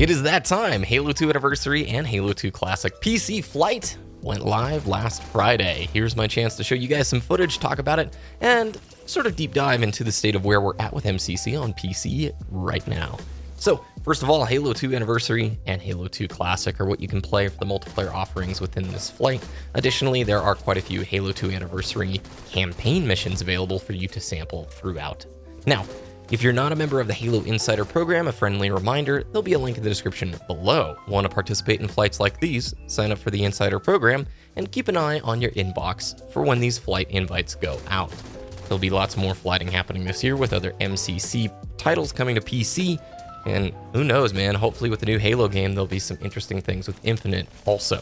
It is that time. Halo 2 Anniversary and Halo 2 Classic PC Flight went live last Friday. Here's my chance to show you guys some footage, talk about it, and sort of deep dive into the state of where we're at with MCC on PC right now. So, first of all, Halo 2 Anniversary and Halo 2 Classic are what you can play for the multiplayer offerings within this flight. Additionally, there are quite a few Halo 2 Anniversary Campaign missions available for you to sample throughout. Now, if you're not a member of the Halo Insider program, a friendly reminder, there'll be a link in the description below. Want to participate in flights like these? Sign up for the Insider program and keep an eye on your inbox for when these flight invites go out. There'll be lots more flighting happening this year with other MCC titles coming to PC, and who knows, man, hopefully with the new Halo game, there'll be some interesting things with Infinite also.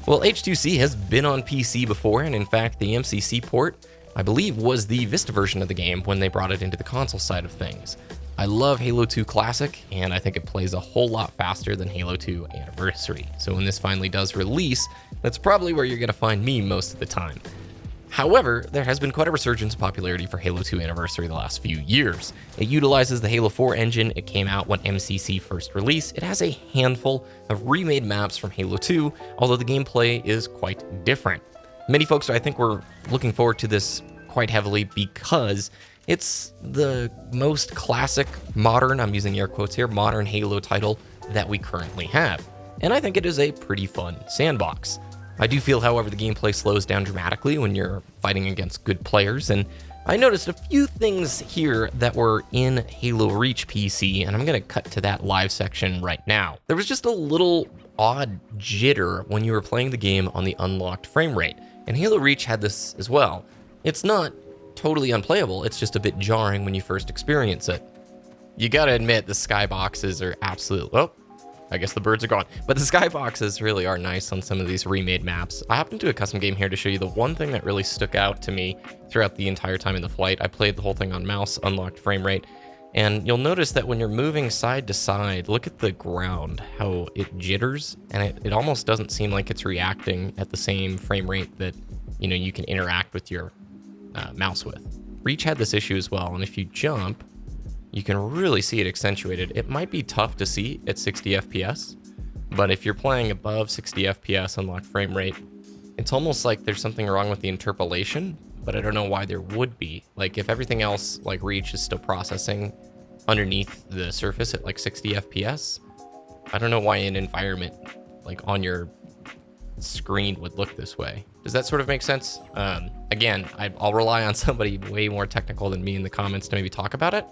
Well, H2C has been on PC before, and in fact, the MCC port, I believe, was the Vista version of the game when they brought it into the console side of things. I love Halo 2 Classic, and I think it plays a whole lot faster than Halo 2 Anniversary. So when this finally does release, that's probably where you're going to find me most of the time. However, there has been quite a resurgence of popularity for Halo 2 Anniversary the last few years. It utilizes the Halo 4 engine. It came out when MCC first released. It has a handful of remade maps from Halo 2, although the gameplay is quite different. Many folks, I think, were looking forward to this quite heavily because it's the most classic, modern, I'm using air quotes here, modern Halo title that we currently have. And I think it is a pretty fun sandbox. I do feel, however, the gameplay slows down dramatically when you're fighting against good players, and I noticed a few things here that were in Halo Reach PC, and I'm going to cut to that live section right now. There was just a little odd jitter when you were playing the game on the unlocked frame rate. And Halo Reach had this as well. It's not totally unplayable, it's just a bit jarring when you first experience it. You gotta admit, the skyboxes are absolute. Oh, I guess the birds are gone. But the skyboxes really are nice on some of these remade maps. I hopped into a custom game here to show you the one thing that really stuck out to me throughout the entire time in the flight. I played the whole thing on mouse, unlocked frame rate. And you'll notice that when you're moving side to side, look at the ground, how it jitters, and it almost doesn't seem like it's reacting at the same frame rate that, you can interact with your mouse with. Reach had this issue as well, and if you jump, you can really see it accentuated. It might be tough to see at 60 FPS, but if you're playing above 60 FPS unlocked frame rate, it's almost like there's something wrong with the interpolation, but I don't know why there would be. Like, if everything else, like Reach, is still processing underneath the surface at like 60 FPS, I don't know why an environment like on your screen would look this way. Does that sort of make sense? Again, I'll rely on somebody way more technical than me in the comments to maybe talk about it,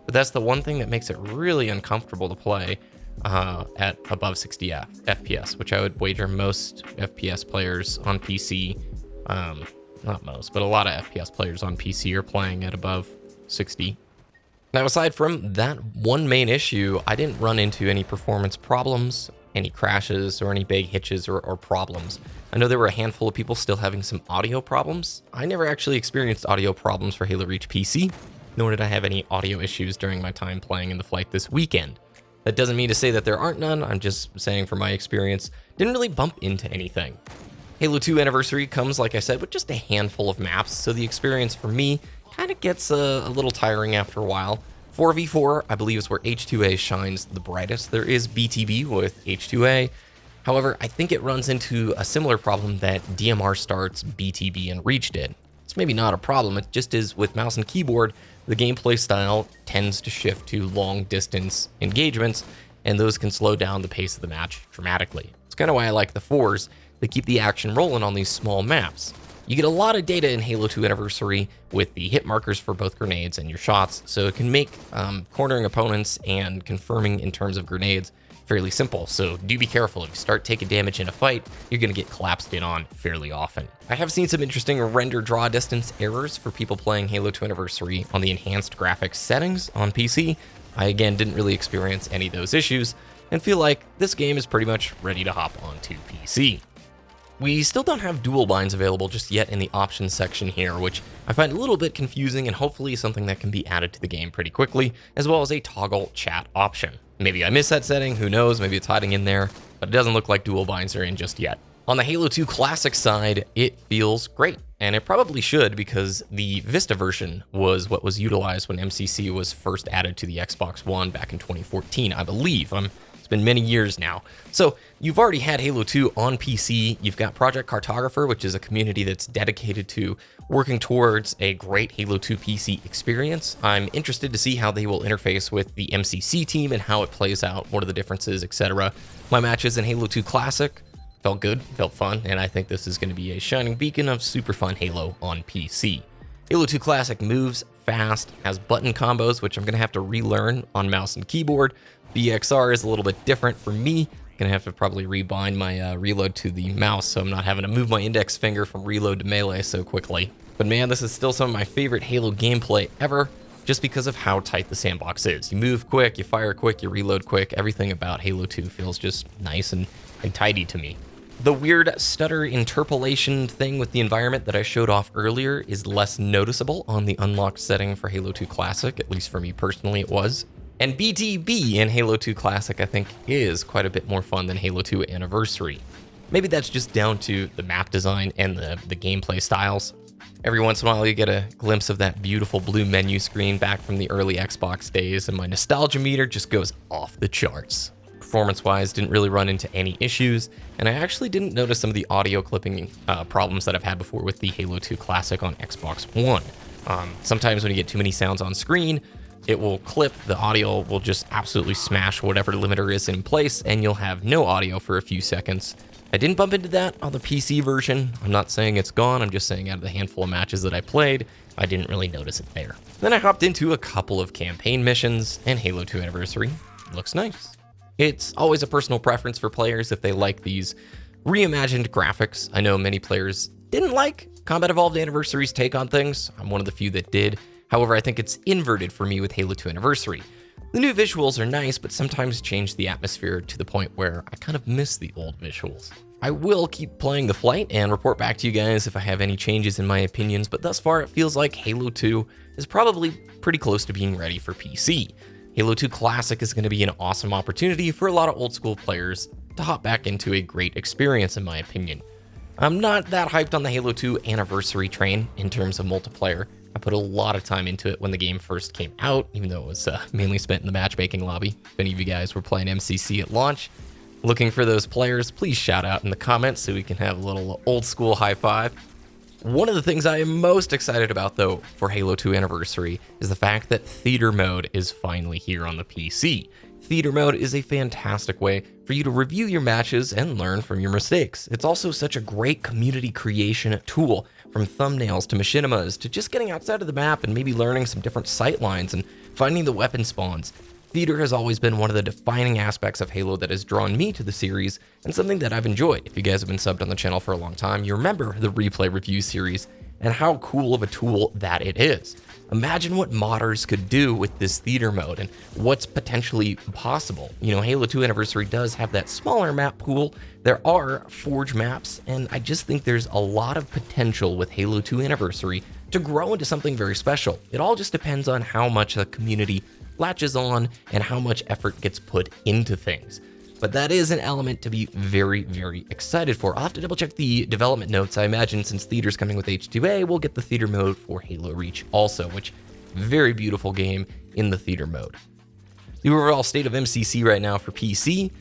but that's the one thing that makes it really uncomfortable to play at above 60 FPS, which I would wager most FPS players on PC, not most, but a lot of FPS players on PC are playing at above 60. Now, aside from that one main issue, I didn't run into any performance problems, any crashes, or any big hitches or problems. I know there were a handful of people still having some audio problems. I never actually experienced audio problems for Halo Reach PC, nor did I have any audio issues during my time playing in the flight this weekend. That doesn't mean to say that there aren't none, I'm just saying from my experience, didn't really bump into anything. Halo 2 Anniversary comes, like I said, with just a handful of maps, so the experience for me kind of gets a little tiring after a while. 4v4, I believe, is where H2A shines the brightest. There is BTB with H2A. However, I think it runs into a similar problem that DMR starts, BTB, and Reach did. It's maybe not a problem, it just is with mouse and keyboard, the gameplay style tends to shift to long-distance engagements, and those can slow down the pace of the match dramatically. It's kind of why I like the 4s. They keep the action rolling on these small maps. You get a lot of data in Halo 2 Anniversary with the hit markers for both grenades and your shots, so it can make cornering opponents and confirming in terms of grenades fairly simple. So do be careful. If you start taking damage in a fight, you're going to get collapsed in on fairly often. I have seen some interesting render draw distance errors for people playing Halo 2 Anniversary on the enhanced graphics settings on PC. I, again, didn't really experience any of those issues and feel like this game is pretty much ready to hop onto PC. We still don't have dual binds available just yet in the options section here, which I find a little bit confusing and hopefully something that can be added to the game pretty quickly, as well as a toggle chat option. Maybe I missed that setting, who knows, maybe it's hiding in there, but it doesn't look like dual binds are in just yet. On the Halo 2 Classic side, it feels great, and it probably should because the Vista version was what was utilized when MCC was first added to the Xbox One back in 2014, I believe. I'm It's been many years now. So you've already had Halo 2 on PC. You've got Project Cartographer, which is a community that's dedicated to working towards a great Halo 2 PC experience. I'm interested to see how they will interface with the MCC team and how it plays out, what are the differences, etc. My matches in Halo 2 Classic felt good, felt fun, and I think this is going to be a shining beacon of super fun Halo on PC. Halo 2 Classic moves fast, has button combos, which I'm going to have to relearn on mouse and keyboard. BXR is a little bit different for me. Gonna have to probably rebind my reload to the mouse so I'm not having to move my index finger from reload to melee so quickly. But man, this is still some of my favorite Halo gameplay ever, just because of how tight the sandbox is. You move quick, you fire quick, you reload quick. Everything about Halo 2 feels just nice and tidy to me. The weird stutter interpolation thing with the environment that I showed off earlier is less noticeable on the unlocked setting for Halo 2 Classic, at least for me personally it was. And BTB in Halo 2 Classic, I think, is quite a bit more fun than Halo 2 Anniversary. Maybe that's just down to the map design and the gameplay styles. Every once in a while, you get a glimpse of that beautiful blue menu screen back from the early Xbox days, and my nostalgia meter just goes off the charts. Performance-wise, didn't really run into any issues, and I actually didn't notice some of the audio clipping problems that I've had before with the Halo 2 Classic on Xbox One. Sometimes when you get too many sounds on screen, it will clip, the audio will just absolutely smash whatever limiter is in place, and you'll have no audio for a few seconds. I didn't bump into that on the PC version. I'm not saying it's gone, I'm just saying out of the handful of matches that I played, I didn't really notice it there. Then I hopped into a couple of campaign missions, and Halo 2 Anniversary looks nice. It's always a personal preference for players if they like these reimagined graphics. I know many players didn't like Combat Evolved Anniversary's take on things. I'm one of the few that did. However, I think it's inverted for me with Halo 2 Anniversary. The new visuals are nice, but sometimes change the atmosphere to the point where I kind of miss the old visuals. I will keep playing the flight and report back to you guys if I have any changes in my opinions, but thus far it feels like Halo 2 is probably pretty close to being ready for PC. Halo 2 Classic is going to be an awesome opportunity for a lot of old school players to hop back into a great experience in my opinion. I'm not that hyped on the Halo 2 Anniversary train in terms of multiplayer. I put a lot of time into it when the game first came out, even though it was mainly spent in the matchmaking lobby. If any of you guys were playing MCC at launch, looking for those players, please shout out in the comments so we can have a little old school high five. One of the things I am most excited about, though, for Halo 2 Anniversary is the fact that Theater Mode is finally here on the PC. Theater Mode is a fantastic way for you to review your matches and learn from your mistakes. It's also such a great community creation tool, from thumbnails to machinimas to just getting outside of the map and maybe learning some different sight lines and finding the weapon spawns. Theater has always been one of the defining aspects of Halo that has drawn me to the series, and something that I've enjoyed. If you guys have been subbed on the channel for a long time, you remember the replay review series and how cool of a tool that it is. Imagine what modders could do with this Theater Mode and what's potentially possible. You know, Halo 2 Anniversary does have that smaller map pool. There are Forge maps, and I just think there's a lot of potential with Halo 2 Anniversary to grow into something very special. It all just depends on how much the community latches on and how much effort gets put into things. But that is an element to be very, very excited for. I'll have to double check the development notes. I imagine since Theater's coming with H2A, we'll get the Theater Mode for Halo Reach also, which very beautiful game in the Theater Mode. The overall state of MCC right now for PC,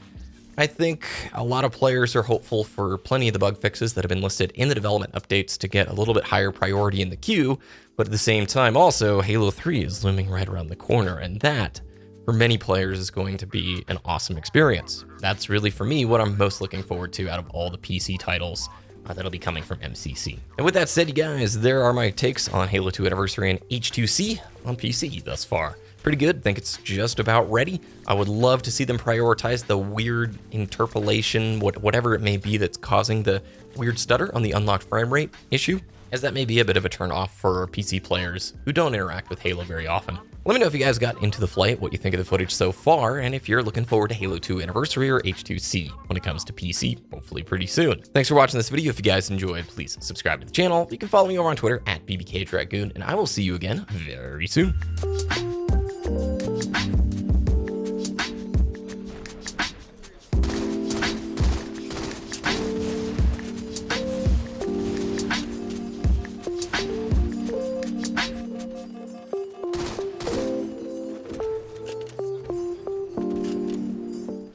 I think a lot of players are hopeful for plenty of the bug fixes that have been listed in the development updates to get a little bit higher priority in the queue, but at the same time also Halo 3 is looming right around the corner, and that for many players is going to be an awesome experience. That's really for me what I'm most looking forward to out of all the PC titles that'll be coming from MCC. And with that said, you guys, there are my takes on Halo 2 Anniversary and H2C on PC thus far. Pretty good, think it's just about ready. I would love to see them prioritize the weird interpolation, whatever it may be that's causing the weird stutter on the unlocked frame rate issue, as that may be a bit of a turn off for PC players who don't interact with Halo very often. Let me know if you guys got into the flight, what you think of the footage so far, and if you're looking forward to Halo 2 Anniversary or H2C when it comes to PC, hopefully pretty soon. Thanks for watching this video. If you guys enjoyed, please subscribe to the channel. You can follow me over on Twitter at BBKDRAGOON, and I will see you again very soon.